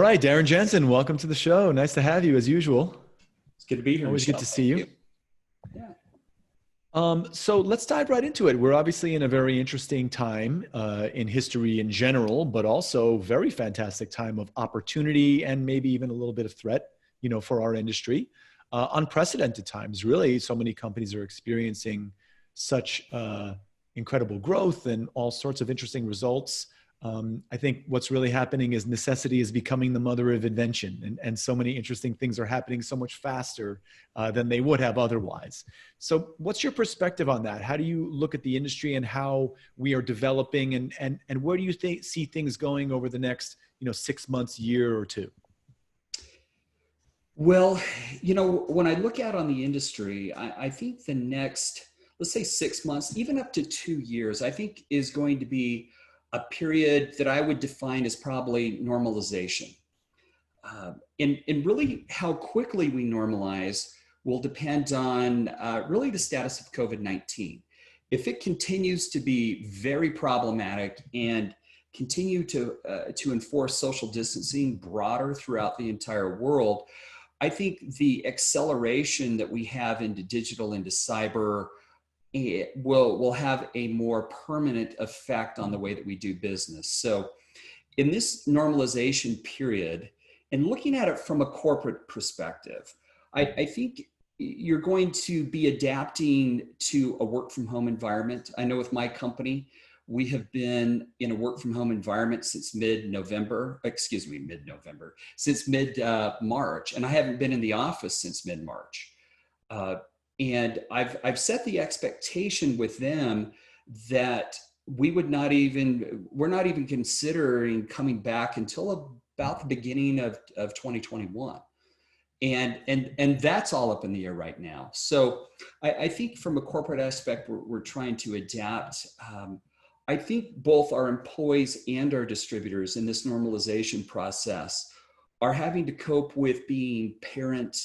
right, Darren Jensen, welcome to the show. Nice to have you as usual. It's good to be here. Always Michel. good to see you. Yeah. So let's dive right into it. We're obviously in a very interesting time in history in general, but also very fantastic time of opportunity and maybe even a little bit of threat, for our industry. Unprecedented times, really. So many companies are experiencing such incredible growth and all sorts of interesting results. I think what's really happening is necessity is becoming the mother of invention, and so many interesting things are happening so much faster than they would have otherwise. So what's your perspective on that? How do you look at the industry and how we are developing, and where do you see things going over the next 6 months, year or two? Well, when I look out on the industry, I think the next, let's say 6 months, even up to 2 years, I think is going to be a period that I would define as probably normalization. And really how quickly we normalize will depend on really the status of COVID-19. If it continues to be very problematic and continue to enforce social distancing broader throughout the entire world, I think the acceleration that we have into digital, into cyber, it will have a more permanent effect on the way that we do business. So in this normalization period, and looking at it from a corporate perspective, I think you're going to be adapting to a work from home environment. I know with my company, we have been in a work from home environment since mid-November, since mid-March, and I haven't been in the office since mid-March. And I've set the expectation with them that we're not even considering coming back until about the beginning of 2021. And that's all up in the air right now. So I think from a corporate aspect, we're trying to adapt. I think both our employees and our distributors in this normalization process are having to cope with being parent,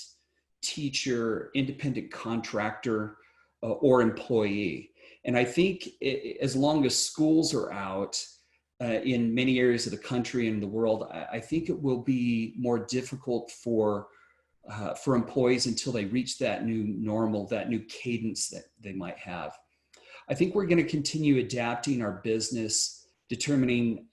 teacher, independent contractor, or employee. And I think as long as schools are out in many areas of the country and the world, I think it will be more difficult for employees until they reach that new normal, that new cadence that they might have. I think we're going to continue adapting our business, determining,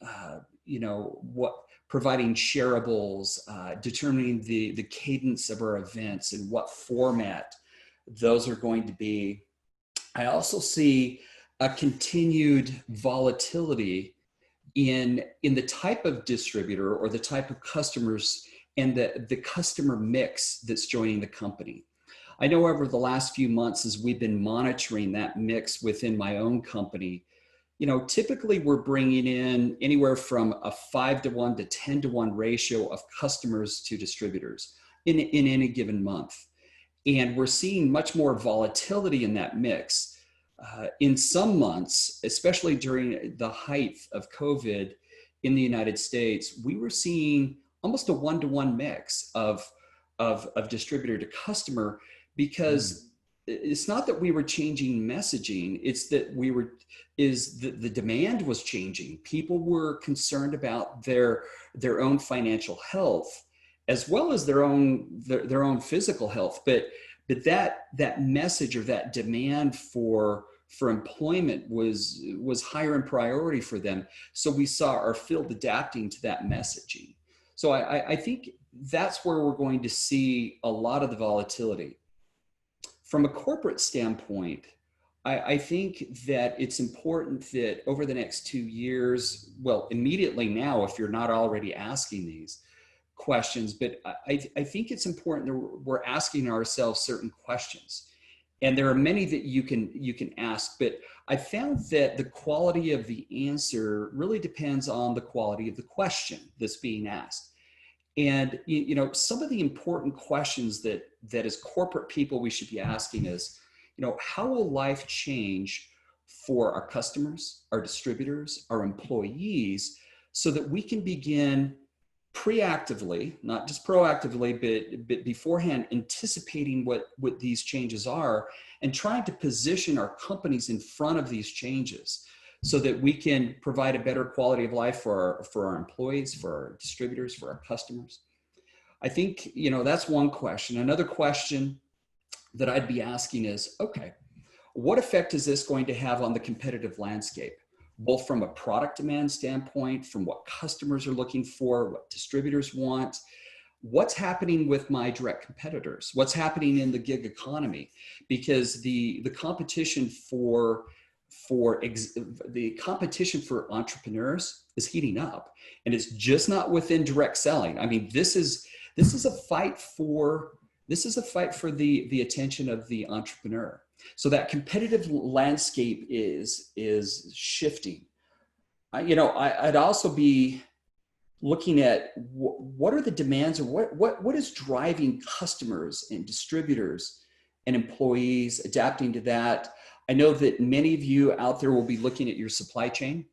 providing shareables, determining the cadence of our events and what format those are going to be. I also see a continued volatility in the type of distributor or the type of customers and the customer mix that's joining the company. I know over the last few months, as we've been monitoring that mix within my own company, typically we're bringing in anywhere from a 5-to-1 to 10-to-1 ratio of customers to distributors in any given month. And we're seeing much more volatility in that mix. In some months, especially during the height of COVID in the United States, we were seeing almost a 1-to-1 mix of distributor to customer, because it's not that we were changing messaging, it's that the demand was changing. People were concerned about their own financial health as well as their own physical health. But that message or that demand for employment was higher in priority for them. So we saw our field adapting to that messaging. So I think that's where we're going to see a lot of the volatility. From a corporate standpoint, I think that it's important that over the next 2 years, well, immediately now, if you're not already asking these questions, but I think it's important that we're asking ourselves certain questions. And there are many that you can ask, but I found that the quality of the answer really depends on the quality of the question that's being asked. And some of the important questions that as corporate people we should be asking is, how will life change for our customers, our distributors, our employees, so that we can begin preactively, not just proactively, but beforehand anticipating what these changes are and trying to position our companies in front of these changes. so that we can provide a better quality of life for our employees, for our distributors, for our customers? I think, that's one question. Another question that I'd be asking is, okay, what effect is this going to have on the competitive landscape, both from a product demand standpoint, from what customers are looking for, what distributors want? What's happening with my direct competitors? What's happening in the gig economy? Because the competition for entrepreneurs is heating up, and it's just not within direct selling. I mean, this is a fight for the attention of the entrepreneur. So that competitive landscape is shifting. I'd also be looking at what are the demands, or what is driving customers and distributors and employees adapting to that. I know that many of you out there will be looking at your supply chain.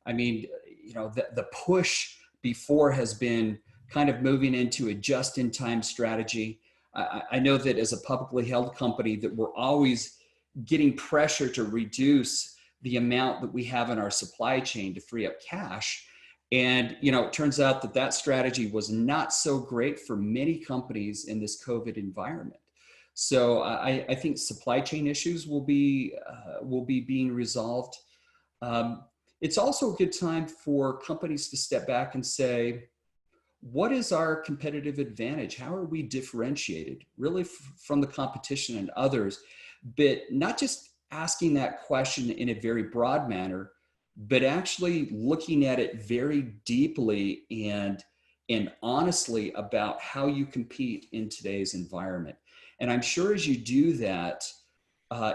I mean, the push before has been kind of moving into a just-in-time strategy. I know that as a publicly held company that we're always getting pressure to reduce the amount that we have in our supply chain to free up cash. And, it turns out that strategy was not so great for many companies in this COVID environment. So I think supply chain issues will be being resolved. It's also a good time for companies to step back and say, what is our competitive advantage? How are we differentiated really from the competition and others? But not just asking that question in a very broad manner, but actually looking at it very deeply and honestly about how you compete in today's environment. And I'm sure as you do that,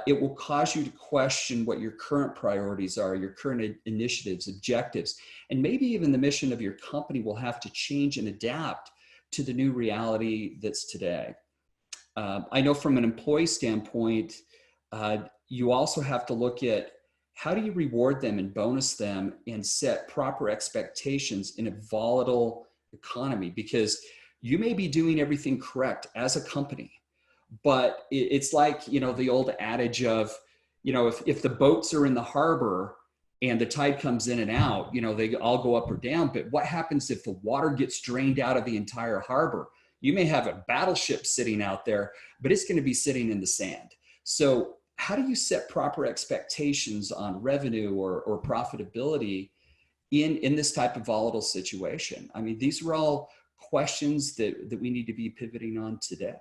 it will cause you to question what your current priorities are, your current initiatives, objectives, and maybe even the mission of your company will have to change and adapt to the new reality that's today. I know from an employee standpoint, you also have to look at how do you reward them and bonus them and set proper expectations in a volatile economy, because you may be doing everything correct as a company, but it's like, the old adage of, if the boats are in the harbor and the tide comes in and out, they all go up or down. But what happens if the water gets drained out of the entire harbor? You may have a battleship sitting out there, but it's going to be sitting in the sand. So how do you set proper expectations on revenue or profitability in this type of volatile situation? I mean, these are all questions that we need to be pivoting on today.